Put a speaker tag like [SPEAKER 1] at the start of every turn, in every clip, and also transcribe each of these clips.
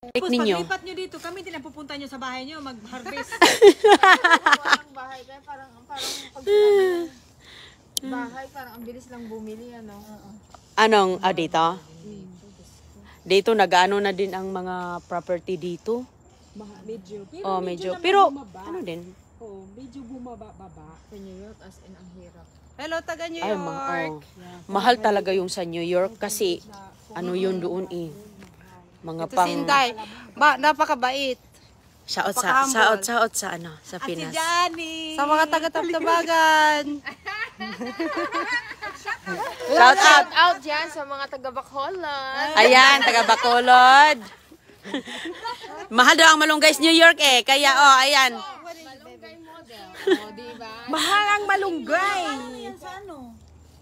[SPEAKER 1] Tapos paglipat nyo dito, kami din ang pupunta nyo sa bahay nyo, mag-harvest.
[SPEAKER 2] Walang bahay kaya parang pag bahay, parang ang bilis lang bumili, ano.
[SPEAKER 3] Anong, dito? Dito, nag-ano na din ang mga property dito.
[SPEAKER 1] Medyo.
[SPEAKER 3] Medyo. Pero, ano din?
[SPEAKER 1] Medyo bumaba-baba.
[SPEAKER 2] Sa New York, as in, ang hirap.
[SPEAKER 1] Hello, taga New
[SPEAKER 3] Ay,
[SPEAKER 1] York.
[SPEAKER 3] mahal talaga yung sa New York kasi, ano yun doon eh. Mga pang...
[SPEAKER 1] Sinday, napakabait.
[SPEAKER 3] Shout sa ano, sa
[SPEAKER 1] At si
[SPEAKER 3] Pinas.
[SPEAKER 1] Johnny. Sa mga taga-Tabtabagan.
[SPEAKER 3] Shout out.
[SPEAKER 2] Out dyan sa mga taga-Bacolod.
[SPEAKER 3] Ayan, taga Bacolod. Mahal daw ang malunggay sa New York eh. Kaya, ayan.
[SPEAKER 2] Malunggay model. O, diba?
[SPEAKER 1] Mahal ang malunggay.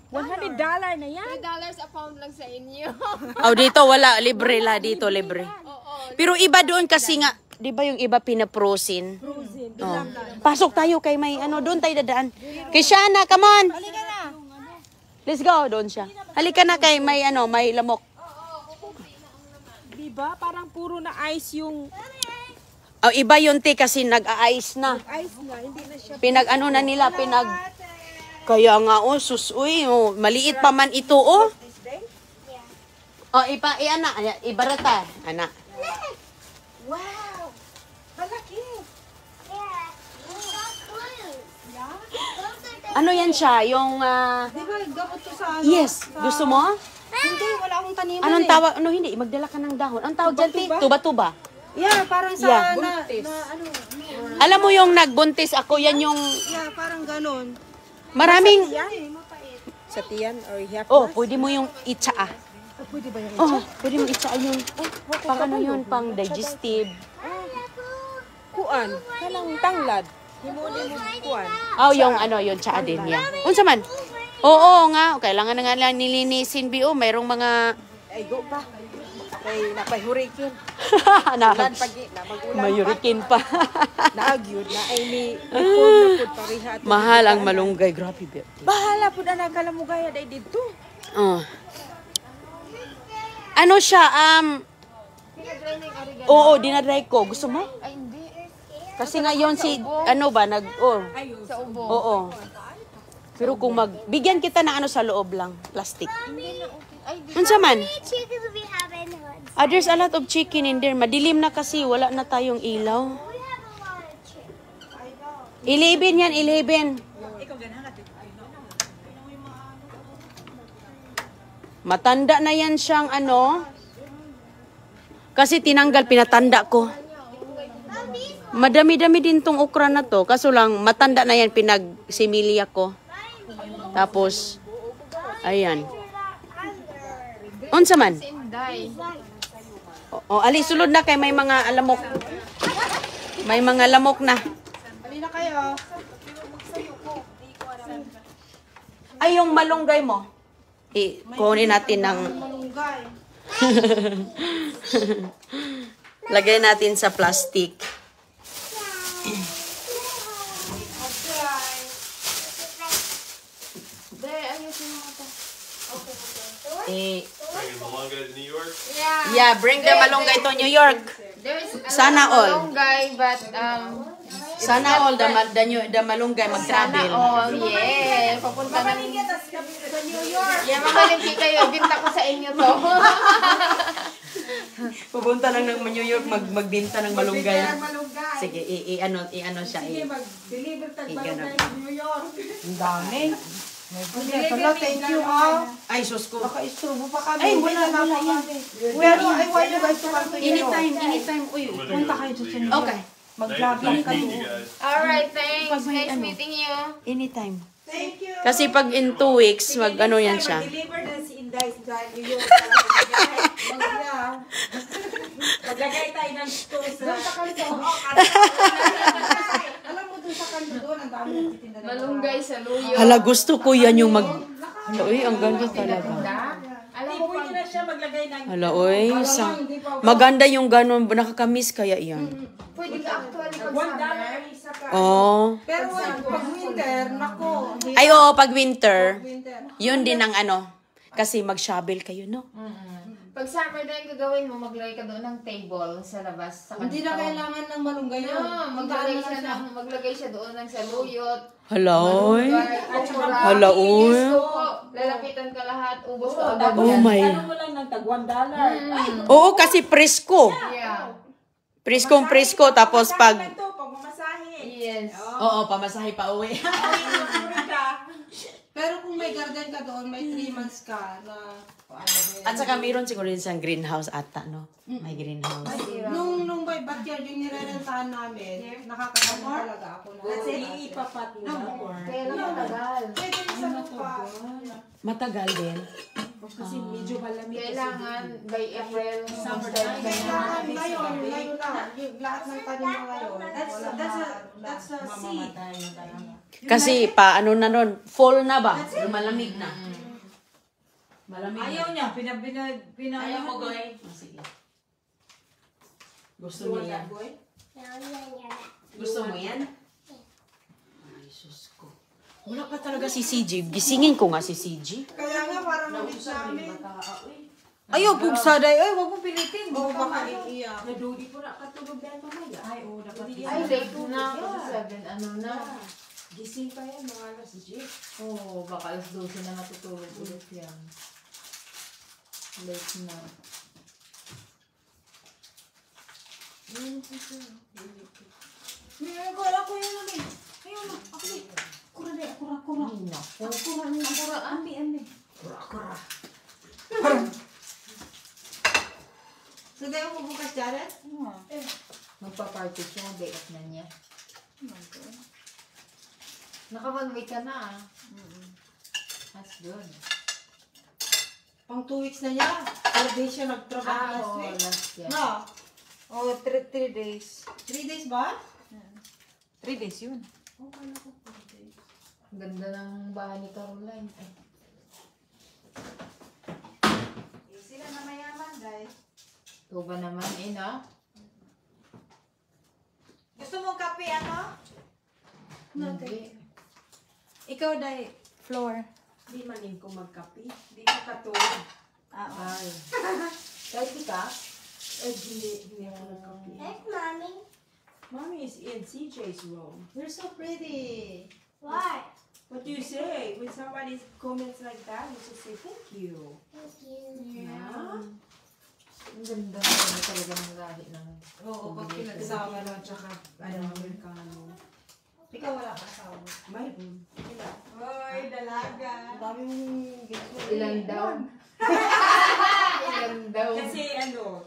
[SPEAKER 1] $100 na yan.
[SPEAKER 2] $3 a pound lang sa inyo.
[SPEAKER 3] Dito wala. Libre la. Dito, libre. Pero iba doon kasi nga, di ba yung iba pinaprosin? Pasok tayo kay may ano, doon tayo dadaan. Kay Shana, come on.
[SPEAKER 1] Halika na.
[SPEAKER 3] Let's go, doon siya. Halika na kay may ano, may lamok.
[SPEAKER 1] Diba? Parang puro na ice yung...
[SPEAKER 3] Iba yun te kasi nag-a-ice na.
[SPEAKER 1] Ice na, hindi na siya...
[SPEAKER 3] Pinag-ano na nila, Kaya nga, maliit pa man ito, ana, ibarata, ana.
[SPEAKER 1] Wow! Malaki!
[SPEAKER 3] Ano yan siya? Yung,
[SPEAKER 1] Di ba, gamot to sa ano?
[SPEAKER 3] yes, gusto mo?
[SPEAKER 1] Hindi, wala akong taniman
[SPEAKER 3] Anong tawag? Hindi, magdala ka ng dahon. Anong tawag dyan, te? Tuba-tuba.
[SPEAKER 1] Yeah, parang sa...
[SPEAKER 3] Yeah. Alam mo yung nagbuntis ako, yan yung...
[SPEAKER 1] Yeah, parang ganun.
[SPEAKER 3] Maraming...
[SPEAKER 1] Sa tiyan or hiyap?
[SPEAKER 3] Pwede mo yung itsaa.
[SPEAKER 1] Pwede ba yung
[SPEAKER 3] Pwede mo itsaa yun. Pang ano yun, pang digestive.
[SPEAKER 1] kuan? Kanang tanglad. Himuli mo kuan.
[SPEAKER 3] Yung ano, yung tsaa din yan. Unsa man? Oo nga, kailangan na nga lang nilinisin, mayroong mga...
[SPEAKER 1] Ay, go pa. Kay napahurikin.
[SPEAKER 3] May hurricane pa.
[SPEAKER 1] Naagyod na ay ni food na pariha.
[SPEAKER 3] Mahal ang malunggay, grabe ba?
[SPEAKER 1] Bahala po na nagkalamugaya day dito.
[SPEAKER 3] Ano siya, dinadry ko. Gusto mo?
[SPEAKER 2] Ay, hindi.
[SPEAKER 3] Kasi ngayon
[SPEAKER 2] Sa ubo.
[SPEAKER 3] Oo. Pero kung bigyan kita ng ano sa loob lang, plastic.
[SPEAKER 2] Ay, di.
[SPEAKER 3] Unsa man?
[SPEAKER 4] Chickens we have in hoods.
[SPEAKER 3] There's a lot of chicken in there. Madilim na kasi, wala na tayong ilaw.
[SPEAKER 4] We have a lot of chickens.
[SPEAKER 3] 11 yan, 11. Matanda na yan siyang ano. Kasi tinanggal, pinatanda ko. Madami-dami din tong okra na to. Kaso lang, matanda na yan, pinagsimilya ko. Tapos, ayan. Unsa man?
[SPEAKER 2] Sinday.
[SPEAKER 3] Ali, sulod na kay may mga lamok. May mga lamok na.
[SPEAKER 1] Halina kayo.
[SPEAKER 3] Ay, yung malunggay mo. Kunin natin ng...
[SPEAKER 1] Malunggay.
[SPEAKER 3] Lagay natin sa plastic.
[SPEAKER 5] Bringing malunggay to New York?
[SPEAKER 3] Yeah, bring the malunggay to New York.
[SPEAKER 2] There's
[SPEAKER 3] Sana all.
[SPEAKER 2] malunggay, but
[SPEAKER 3] Sana all the malunggay mag-travel.
[SPEAKER 2] yeah. Papunta ng
[SPEAKER 1] Sa New York.
[SPEAKER 2] yeah, mamalingki kayo. Binta ko sa inyo to.
[SPEAKER 3] Pupunta lang ng New York magbinta ng malunggay.
[SPEAKER 1] Malunggay.
[SPEAKER 3] Sige, i-ano siya.
[SPEAKER 1] Sige, mag-deliver tag
[SPEAKER 3] Ganun.
[SPEAKER 1] malunggay sa New York.
[SPEAKER 3] Ang dami.
[SPEAKER 1] Hala, thank you ha.
[SPEAKER 3] Ay, sus ko.
[SPEAKER 1] Naka-isturbo pa kami.
[SPEAKER 3] Ay, wala yan.
[SPEAKER 1] Pero I want you guys to come to New York.
[SPEAKER 3] Anytime. Uy, punta kayo sa New York. Okay.
[SPEAKER 1] Mag-vlog lang kayo.
[SPEAKER 5] You guys.
[SPEAKER 2] Alright, thanks.
[SPEAKER 3] Pag may
[SPEAKER 2] Nice
[SPEAKER 3] ano.
[SPEAKER 2] meeting you.
[SPEAKER 3] Anytime.
[SPEAKER 1] Thank you.
[SPEAKER 3] Kasi pag in 2 weeks, ano yan siya.
[SPEAKER 1] Mag-deliver na si Inday sa New York. Maglagay tayo ng store sa... Alam mo dun sa kanto doon, ang dami ng titinda na.
[SPEAKER 2] Malunggay sa luyo.
[SPEAKER 3] Hala, gusto ko yan yung Uy, ang ganda talaga.
[SPEAKER 2] Alam mo
[SPEAKER 1] Pwede na siya maglagay ng...
[SPEAKER 3] Hala, uy. Maganda yung ganun. Nakakamiss kaya yan.
[SPEAKER 2] pwede ka actually pag
[SPEAKER 1] $1
[SPEAKER 2] summer.
[SPEAKER 1] isa ka.
[SPEAKER 3] Oh.
[SPEAKER 1] Pero pag winter, nako.
[SPEAKER 3] Ay, oo, pag winter,
[SPEAKER 1] Winter.
[SPEAKER 3] yun din ang ano. Kasi mag-shovel kayo, no?
[SPEAKER 2] Pag summer na yung gagawin mo, maglagay ka doon ng table sa labas. Sa
[SPEAKER 1] Hindi na
[SPEAKER 2] kanto.
[SPEAKER 1] kailangan ng malunggay yun.
[SPEAKER 2] No, maglagay siya doon ng saluyot.
[SPEAKER 3] Haloy.
[SPEAKER 2] Okra.
[SPEAKER 3] Hala, uy.
[SPEAKER 2] Yes, oo. Lalapitan ka lahat. Ubos ka agad
[SPEAKER 3] Oh
[SPEAKER 2] yan.
[SPEAKER 3] my.
[SPEAKER 1] Ano mo lang ng tag $1.
[SPEAKER 3] Oo, kasi presko.
[SPEAKER 2] Yeah.
[SPEAKER 3] Presko. Tapos pag...
[SPEAKER 1] Ito, pag mamasahe.
[SPEAKER 2] Yes.
[SPEAKER 3] Oo, pamasahe pa uwi.
[SPEAKER 1] Pero kung may garden ka doon, may 3 months ka na...
[SPEAKER 3] At saka mayroon siguro din siyang greenhouse ata, no? May greenhouse.
[SPEAKER 1] Nung may backyard yung nirerentahan namin, nakakasama talaga ako na. Kasi iipapat mo na.
[SPEAKER 2] Kaya lang matagal.
[SPEAKER 1] Pwede rin sa lupa.
[SPEAKER 3] Matagal din.
[SPEAKER 1] Kasi medyo malamig.
[SPEAKER 2] Kailangan by April, summertime ka na.
[SPEAKER 1] Kailangan ngayon lang. Yung lahat ng tanim mo ngayon. That's a seed.
[SPEAKER 3] Kasi pa, ano na nun, fall na ba? Malamig na. Malamig
[SPEAKER 1] Ayaw niya.
[SPEAKER 3] Ayaw mo, Goy? Sige. Gusto mo yan? Gusto mo yan? Ay, sus ko. Wala pa talaga si CJ. Gisingin ko nga si CJ.
[SPEAKER 1] Kaya nga parang mabit namin.
[SPEAKER 3] Ayaw, pugsaday. Ay, wag mo pilitin.
[SPEAKER 1] Oo, baka iiyak.
[SPEAKER 5] Nadudi po na katulog dahil mamaya. Ay, oo, dapat
[SPEAKER 2] Ay, late na. Kasi 7, ano na.
[SPEAKER 5] gising pa yan, mga alas 10.
[SPEAKER 2] Oo, baka alas 12 na natutulog ulit yan. Late na.
[SPEAKER 1] Wala ko yun namin. Ayun na, ako din. Kura.
[SPEAKER 2] Ay, naku.
[SPEAKER 5] Ambi.
[SPEAKER 1] So, dahil mo bukas, Jared?
[SPEAKER 2] Magpa-party siya, day off na niya. Naka 1 week ka na ah. That's good.
[SPEAKER 1] Pang 2 weeks na niya. 4 days siya nagtrabaho last
[SPEAKER 2] Oo,
[SPEAKER 1] week.
[SPEAKER 2] last year.
[SPEAKER 1] No?
[SPEAKER 5] Oh, 3 days.
[SPEAKER 1] 3 days ba?
[SPEAKER 5] 3 days yun.
[SPEAKER 2] Ang ganda ng bahay ni Caroline. Ay,
[SPEAKER 1] Sila na mayaman, guys.
[SPEAKER 2] ito ba naman eh, no?
[SPEAKER 1] Gusto mong kape, ano?
[SPEAKER 2] Hindi.
[SPEAKER 5] Ikaw, Day, floor.
[SPEAKER 1] Di manin ko magkape. Di ko katulog.
[SPEAKER 2] Ay. Kahit ka?
[SPEAKER 1] Hindi ako nagkape.
[SPEAKER 4] Hey, Mommy.
[SPEAKER 5] Mommy is in CJ's room.
[SPEAKER 1] You're so pretty.
[SPEAKER 4] What?
[SPEAKER 5] What do you say? When somebody comments like that, you just say thank you.
[SPEAKER 4] Thank you.
[SPEAKER 5] Yeah.
[SPEAKER 2] Ang ganda na talaga ng lahi ng...
[SPEAKER 1] Oo, pag pinagsama na tsaka
[SPEAKER 5] Americano.
[SPEAKER 1] ikaw wala ka asawa.
[SPEAKER 5] Mayroon.
[SPEAKER 1] Hoy, dalaga. Ang dami mong gets.
[SPEAKER 2] Ilan daw? Ilan daw?
[SPEAKER 5] Kasi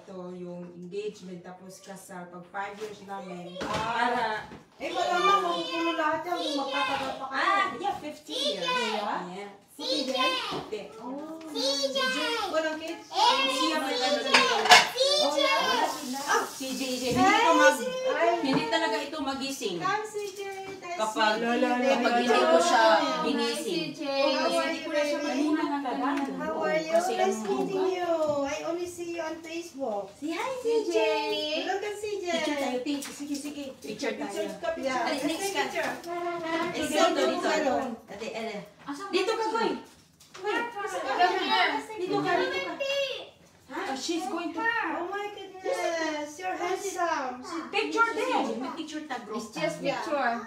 [SPEAKER 5] to yung engagement tapos kasal pag 5 years namin. Para,
[SPEAKER 1] Malamang makukulo lahat yan kung magtatagal pa kayo.
[SPEAKER 5] yeah, 15 years. Yeah.
[SPEAKER 1] Si Jen?
[SPEAKER 5] Hindi.
[SPEAKER 1] Walang kids?
[SPEAKER 5] Siya may
[SPEAKER 3] CJ, hindi talaga ito magising.
[SPEAKER 1] Come, si Jen.
[SPEAKER 3] Kapag hindi ko siya ginising.
[SPEAKER 5] Hindi ko na siya kanina
[SPEAKER 1] How are you?
[SPEAKER 3] Kasi
[SPEAKER 1] Nice
[SPEAKER 3] ang
[SPEAKER 1] meeting you. I only see you on Facebook.
[SPEAKER 5] Say hi,
[SPEAKER 2] CJ!
[SPEAKER 1] Look at CJ.
[SPEAKER 5] Picture tayo, Sige. Picture tayo.
[SPEAKER 1] Yeah.
[SPEAKER 3] Ay, next ka.
[SPEAKER 1] Picture.
[SPEAKER 3] Dito. Dito ka, Goy.
[SPEAKER 5] Dito ka. She's going to...
[SPEAKER 1] Oh my goodness. You're handsome.
[SPEAKER 5] Picture din.
[SPEAKER 3] May picture tag
[SPEAKER 2] It's just picture.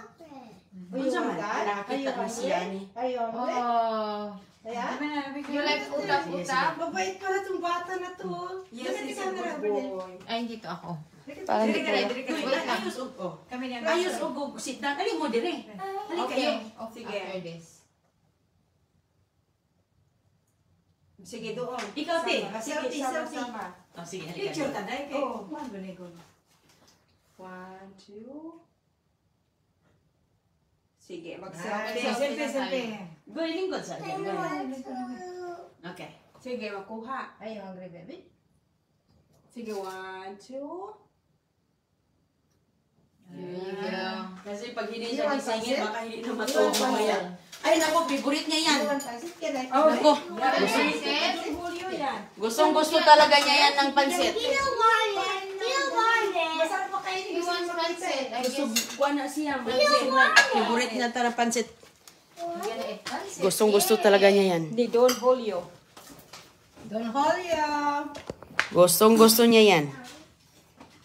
[SPEAKER 1] Ayun man.
[SPEAKER 3] Nakakita na siya ni.
[SPEAKER 1] Ayun.
[SPEAKER 2] Oh.
[SPEAKER 1] Ayan.
[SPEAKER 2] You like utak-utak?
[SPEAKER 1] Mabait pala itong bata na to.
[SPEAKER 5] Yes,
[SPEAKER 1] Look at
[SPEAKER 5] he's
[SPEAKER 1] the
[SPEAKER 5] a
[SPEAKER 1] camera,
[SPEAKER 5] good
[SPEAKER 1] Bernel.
[SPEAKER 5] boy.
[SPEAKER 2] Ay, dito ako.
[SPEAKER 3] Parang
[SPEAKER 5] Diri ka na, diri ka na.
[SPEAKER 3] Wait, ayos og.
[SPEAKER 5] Kami na.
[SPEAKER 3] Ayos og. Sit down. Dali mo dire. Dali kayo.
[SPEAKER 5] Sige.
[SPEAKER 2] After this.
[SPEAKER 5] Sige, doon.
[SPEAKER 3] Ikaw, Ti.
[SPEAKER 5] Sige, sama-sama.
[SPEAKER 3] Oh, sige, halika.
[SPEAKER 5] Picture ta, dahil kayo. Oo, kuhan ba niyo? 1, 2. Sige, mag-selfie. Selfie.
[SPEAKER 3] Goy, lingkod sa akin. Okay.
[SPEAKER 5] Sige, makuha.
[SPEAKER 1] Are you hungry, baby?
[SPEAKER 5] Sige, 1, 2.
[SPEAKER 2] There you go.
[SPEAKER 3] Kasi pag hindi
[SPEAKER 1] You
[SPEAKER 3] siya
[SPEAKER 1] want
[SPEAKER 3] gisingin,
[SPEAKER 1] pansit?
[SPEAKER 3] baka hindi na
[SPEAKER 1] You
[SPEAKER 3] matulog
[SPEAKER 1] want
[SPEAKER 3] mamaya. Ay, nako, favorite niya yan.
[SPEAKER 1] You want pansit? Can I?
[SPEAKER 3] Nako,
[SPEAKER 5] Julio yan.
[SPEAKER 3] gustong-gusto talaga niya yan ng pansit.
[SPEAKER 1] Masarap pa kayo.
[SPEAKER 2] He wants pancit. I
[SPEAKER 3] Gusto,
[SPEAKER 2] guess
[SPEAKER 3] kuha na siya. Favorite niya talaga pansit.
[SPEAKER 2] I'm gonna eat pancit.
[SPEAKER 3] Gustong-gusto talaga niya yan.
[SPEAKER 5] They don't hold you.
[SPEAKER 1] Don't hold ya.
[SPEAKER 3] Gustong-gusto niya yan.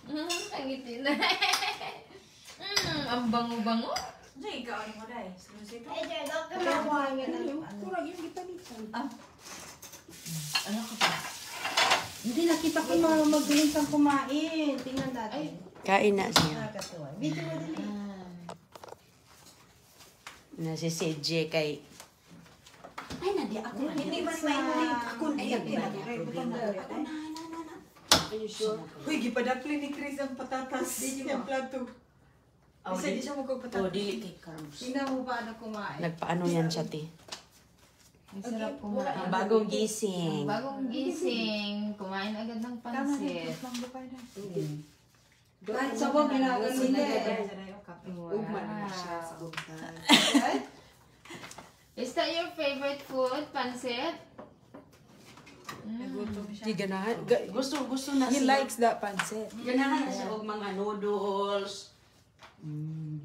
[SPEAKER 2] Ang ngiti na. Ang bango-bango.
[SPEAKER 4] Hey, there, look at my
[SPEAKER 2] Ano ka pa?
[SPEAKER 1] Hindi nakita ko mga magaling kang kumain. Tingnan natin.
[SPEAKER 3] Kain na siya.
[SPEAKER 1] Nakakatuwa. Video mo din.
[SPEAKER 3] Na si CJ kay... Ay, nadi ako.
[SPEAKER 1] Hindi man may ako na yan.
[SPEAKER 5] Uy, gipadakli ni Chris ang patatas. Yung plato. Isa di siya magpapatatas.
[SPEAKER 3] Oh, dili kay Carms.
[SPEAKER 1] Tingnan mo paano kumain.
[SPEAKER 3] Nagpaano yan siya, te?
[SPEAKER 2] Ang sarap kumain.
[SPEAKER 3] Bagong gising.
[SPEAKER 2] Bagong gising, kumain agad ng pansit.
[SPEAKER 1] Kahit sa bong ginagano niya.
[SPEAKER 2] Is that your favorite food, pansit?
[SPEAKER 3] Di ganahan. Gusto na
[SPEAKER 5] He
[SPEAKER 3] siya.
[SPEAKER 5] likes that pancit.
[SPEAKER 3] Ganahan na siya og mga noodles.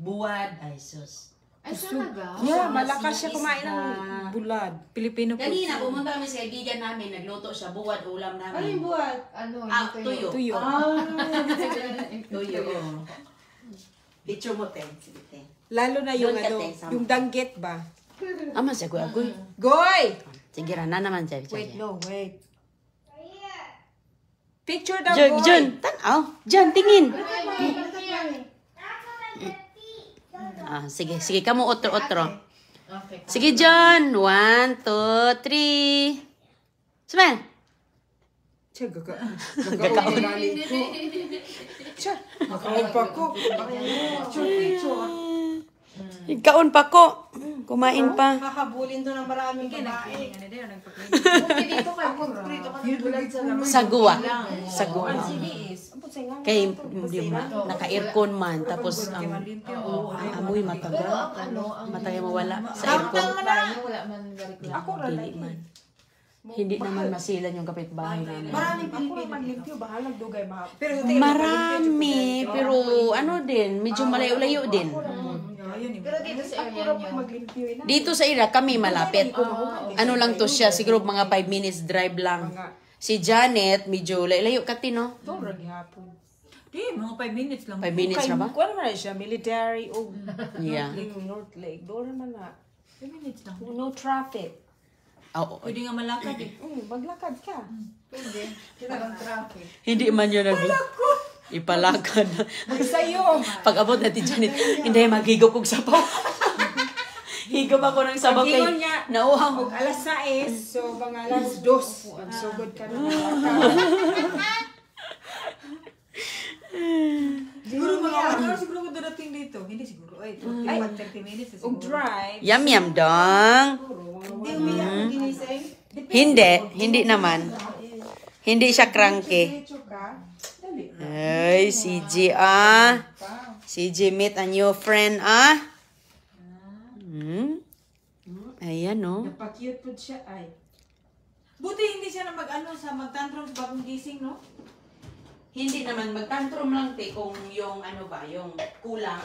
[SPEAKER 3] Buwad. Ay, sus.
[SPEAKER 2] Ay, talaga?
[SPEAKER 5] Yeah,
[SPEAKER 3] Mas
[SPEAKER 5] malakas siya
[SPEAKER 3] isda.
[SPEAKER 5] kumain ng bulad. Filipino food.
[SPEAKER 3] Kanina, pumunta kami sa kaibigan namin. Nagluto siya. Buwad, ulam
[SPEAKER 1] Ano yung
[SPEAKER 3] namin.
[SPEAKER 1] buhat?
[SPEAKER 2] Ano,
[SPEAKER 3] Ah,
[SPEAKER 2] dito
[SPEAKER 3] tuyo.
[SPEAKER 5] Tuyo.
[SPEAKER 3] Tuyo. Picture mo, Ten. Sige, Ten.
[SPEAKER 5] Lalo na yung
[SPEAKER 3] Doon ka,
[SPEAKER 5] ano,
[SPEAKER 3] Teng, sama.
[SPEAKER 5] yung danggit ba?
[SPEAKER 3] Ama siya, agoy.
[SPEAKER 5] Goy!
[SPEAKER 3] Sige, rana naman siya.
[SPEAKER 5] Wait, no, wait. Picture daw,
[SPEAKER 3] John,
[SPEAKER 5] Goy!
[SPEAKER 3] John, tanaw. John, tingin. Sige, sige, kamu otro.
[SPEAKER 2] Okay.
[SPEAKER 3] Sige, John. 1, 2, 3. Smile.
[SPEAKER 5] Siya,
[SPEAKER 3] Gagaon.
[SPEAKER 5] Siya, makaon pa ko. Picture.
[SPEAKER 3] Kaon pa ko. Kumain pa.
[SPEAKER 1] Makabulin to ng maraming babae.
[SPEAKER 2] Dito kayo kung prito ka ng bulad sa laman.
[SPEAKER 3] Sagwa. Sagwa.
[SPEAKER 1] CDs. Abot sa nga.
[SPEAKER 3] Kay, di ba, naka-aircon man. Tapos, ang amoy
[SPEAKER 2] Pero
[SPEAKER 3] matagal.
[SPEAKER 2] ang ano, ang
[SPEAKER 3] Matay mawala sa aircon.
[SPEAKER 2] wala man gareklamo.
[SPEAKER 5] Ako rin.
[SPEAKER 3] Dili man. Hindi naman masilan yung kapitbahay namin.
[SPEAKER 1] Maraming
[SPEAKER 5] Ako
[SPEAKER 1] Pilipino.
[SPEAKER 5] rin maglimpyo, bahalag dugay ma. Pero
[SPEAKER 3] Marami. Pero ano din, medyo malayo-layo din.
[SPEAKER 2] Pero dito sa area niyo.
[SPEAKER 5] maglimpyo ina.
[SPEAKER 3] Dito sa ira, kami malapit. Ano lang to siya, siguro mga 5 minutes drive lang. Si Janet, medyo layo ka no?
[SPEAKER 5] Ito, raghapon.
[SPEAKER 6] Di, mga 5 minutes lang.
[SPEAKER 3] 5 minutes na ba?
[SPEAKER 5] Kuha naman na siya, military o
[SPEAKER 3] Yeah.
[SPEAKER 5] North Lake. Doon naman na.
[SPEAKER 6] 5 minutes lang.
[SPEAKER 5] No traffic.
[SPEAKER 3] Oo.
[SPEAKER 6] Pwede nga malakad eh.
[SPEAKER 5] Maglakad ka.
[SPEAKER 2] Pwede. Walang traffic.
[SPEAKER 3] Hindi man yun ipalakad.
[SPEAKER 5] Sa'yo.
[SPEAKER 3] Pag abot natin Janet, hindi maghigop kong sabaw. Higop ako ng sabaw kay
[SPEAKER 5] Pag-ingon niya,
[SPEAKER 3] nauhang.
[SPEAKER 5] og alas 6, so mga alas 2. So good ka na.
[SPEAKER 6] Siguro mga ano, siguro ko darating dito. Hindi siguro. Ay, 30 minutes.
[SPEAKER 5] Og drive.
[SPEAKER 3] Yum yum dong.
[SPEAKER 1] Hindi umiyak ang ginising.
[SPEAKER 3] Hindi naman. Hindi siya cranky.
[SPEAKER 5] Diretso ka. Dali.
[SPEAKER 3] Ay, CJ CJ meet a new friend Ayan no.
[SPEAKER 5] Napakute po siya ay.
[SPEAKER 6] Buti hindi siya na mag-ano sa mag-tantrum sa bagong gising, no?
[SPEAKER 3] Hindi naman, mag-tantrum lang, te, kung yung ano ba, yung kulang.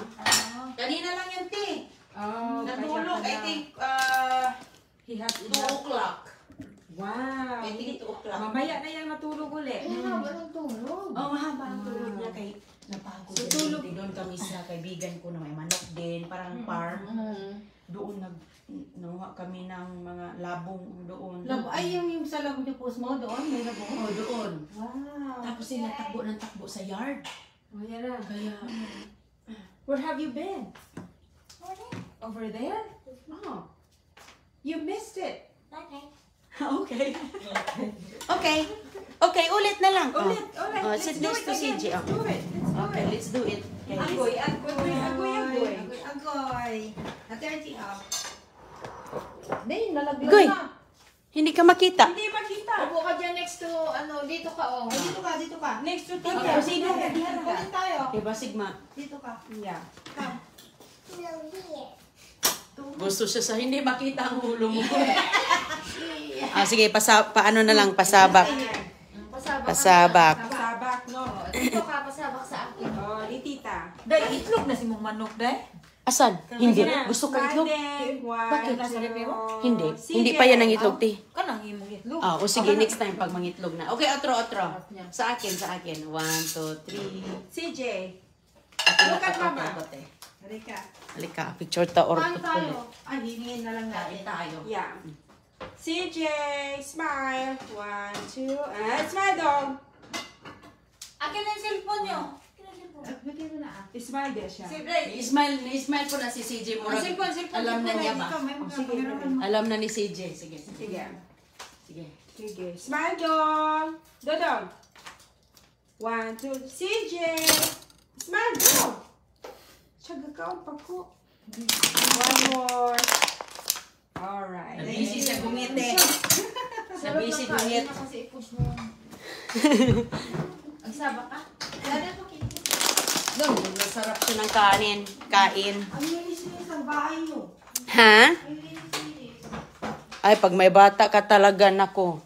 [SPEAKER 3] Kanina lang yan, te. Natulog, I think,
[SPEAKER 5] He has
[SPEAKER 3] 2 o'clock.
[SPEAKER 5] Wow.
[SPEAKER 3] I think 2 o'clock.
[SPEAKER 5] Mamaya na yan matulog ulit.
[SPEAKER 2] Walang tulog.
[SPEAKER 3] Oh, mahaba ang tulog niya kay napagod. So, tulog. Doon kami sa kaibigan ko na may manok din, parang farm. Doon nakuha kami ng mga labong doon.
[SPEAKER 1] Ay, yung sa labong niyo post mo doon, may labong.
[SPEAKER 3] Oh, doon.
[SPEAKER 1] Wow.
[SPEAKER 3] Tapos sila takbo ng takbo sa yard.
[SPEAKER 5] Oh, yan na.
[SPEAKER 3] Kaya,
[SPEAKER 5] Where have you been? Over there? Oh. You missed it.
[SPEAKER 3] okay. Okay. Okay, ulit na lang.
[SPEAKER 5] Ulit.
[SPEAKER 3] Sit next to CJ.
[SPEAKER 5] Do it.
[SPEAKER 3] Okay, let's do it.
[SPEAKER 5] Agoy.
[SPEAKER 1] Agoy. Ate Archie, Hindi, nalaglag
[SPEAKER 3] Goy.
[SPEAKER 1] na.
[SPEAKER 3] Hindi ka makita.
[SPEAKER 5] Hindi makita.
[SPEAKER 2] Upo ka dyan next to, dito ka, oh.
[SPEAKER 1] Ay, dito ka.
[SPEAKER 5] Next to
[SPEAKER 3] Okay,
[SPEAKER 5] Tita.
[SPEAKER 3] sige.
[SPEAKER 1] Kulit tayo.
[SPEAKER 3] Diba, Sigma?
[SPEAKER 1] Dito ka.
[SPEAKER 5] Yeah.
[SPEAKER 3] Gusto siya sa hindi makita ang ulo mo. Sige, paano na lang, pasabak.
[SPEAKER 2] Pasabak.
[SPEAKER 3] Pasabak.
[SPEAKER 5] Sabak, no?
[SPEAKER 2] Dito ka, pasabak sa akin.
[SPEAKER 5] Oh, ni Tita.
[SPEAKER 6] Dahil itlog na si mong manok, dahil.
[SPEAKER 3] Asan? Hindi. Gusto ka itlog?
[SPEAKER 4] Bakit?
[SPEAKER 3] Hindi. Hindi pa yan ang itlog, ti.
[SPEAKER 6] Kanang imong itlog.
[SPEAKER 3] O sige, next time pag mangitlog na. Okay, otro. Sa akin. 1, 2, 3.
[SPEAKER 4] CJ.
[SPEAKER 3] Look at mama.
[SPEAKER 1] Halika.
[SPEAKER 3] Halika, picture ta or
[SPEAKER 2] Kain tayo.
[SPEAKER 1] Ay, hingin na lang natin.
[SPEAKER 3] tayo.
[SPEAKER 4] Yeah. CJ, smile. 1, 2, and smile dong.
[SPEAKER 6] Akin na yung cellphone nyo.
[SPEAKER 2] Bigyan mo na ah.
[SPEAKER 4] Smile din siya.
[SPEAKER 3] Ni-smile po na si CJ mo. Alam na niya ba? Alam na ni CJ. Sige.
[SPEAKER 4] Sige.
[SPEAKER 3] Sige.
[SPEAKER 4] Smile dong. Dodong. 1, 2, CJ. Smile dong. Tsaga ka ang pako. One more. Alright.
[SPEAKER 3] Busy siya gumiti. Sa busy
[SPEAKER 2] Sarap ng kain
[SPEAKER 3] gumit.
[SPEAKER 2] na kasi i-push mo. Ang saba ka? Dada po kini.
[SPEAKER 3] Masarap siya ng kain.
[SPEAKER 1] Ang linis-linis ang bahay nyo.
[SPEAKER 3] Ha? Ay, pag may bata ka talaga, nako.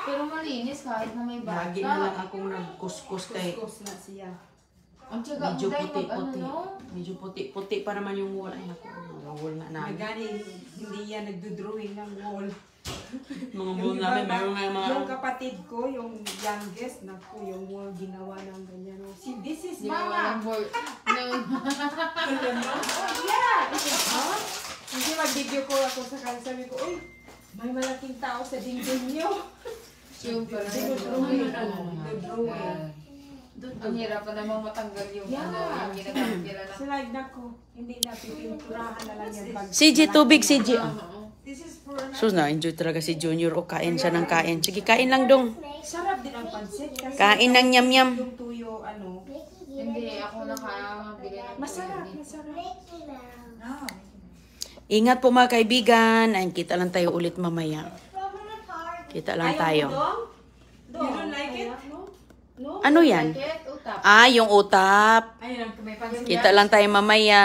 [SPEAKER 2] Pero malinis kahit na may bata.
[SPEAKER 3] Lagi na lang akong nagkuskus kay
[SPEAKER 1] Kuskus na siya.
[SPEAKER 2] Ang tiyaga
[SPEAKER 3] medyo
[SPEAKER 2] mo tayo
[SPEAKER 3] puti-puti.
[SPEAKER 2] no?
[SPEAKER 3] Medyo puti-puti pa naman yung wall. Ay, naku, mga wall na namin.
[SPEAKER 4] Magani, hindi yan nagdodrawing ng wall.
[SPEAKER 3] Mga wall namin, meron nga mga...
[SPEAKER 4] Yung kapatid ko, yung youngest, naku, yung wall ginawa ng ganyan. Oh, see, this is
[SPEAKER 2] Di ba
[SPEAKER 4] mama.
[SPEAKER 2] walang board? No.
[SPEAKER 4] Yeah! Huh? Hindi mag-video call ako sa kanya. Sabi ko, uy, may malaking tao sa dingding niyo.
[SPEAKER 2] Super.
[SPEAKER 4] Dodrawing. Dodrawing.
[SPEAKER 2] Ang hirap pa namang matanggal yung
[SPEAKER 4] Yeah.
[SPEAKER 2] yung ginagamit nila na.
[SPEAKER 4] Sa live na ko, hindi na pipinturahan na lang yan. Pag
[SPEAKER 3] CJ, tubig, CJ. Ah.
[SPEAKER 2] Oo.
[SPEAKER 4] This is for...
[SPEAKER 3] Sus, na-enjoy talaga si Junior. O, kain siya ng kain. Sige, kain lang dong.
[SPEAKER 4] Sarap din ang pansit. Kasi
[SPEAKER 3] Kain ng yam-yam.
[SPEAKER 4] yung tuyo, ano,
[SPEAKER 2] Hindi, ako nakabili ng
[SPEAKER 4] masarap,
[SPEAKER 2] tuyo.
[SPEAKER 4] masarap.
[SPEAKER 3] Ingat po mga kaibigan. Ay, kita lang tayo ulit mamaya. Kita lang tayo.
[SPEAKER 4] You don't like it?
[SPEAKER 3] Ano yan?
[SPEAKER 2] Bakit? Utap.
[SPEAKER 3] Ah, yung utap.
[SPEAKER 6] Ayun, may pansin.
[SPEAKER 3] Kita lang tayo mamaya.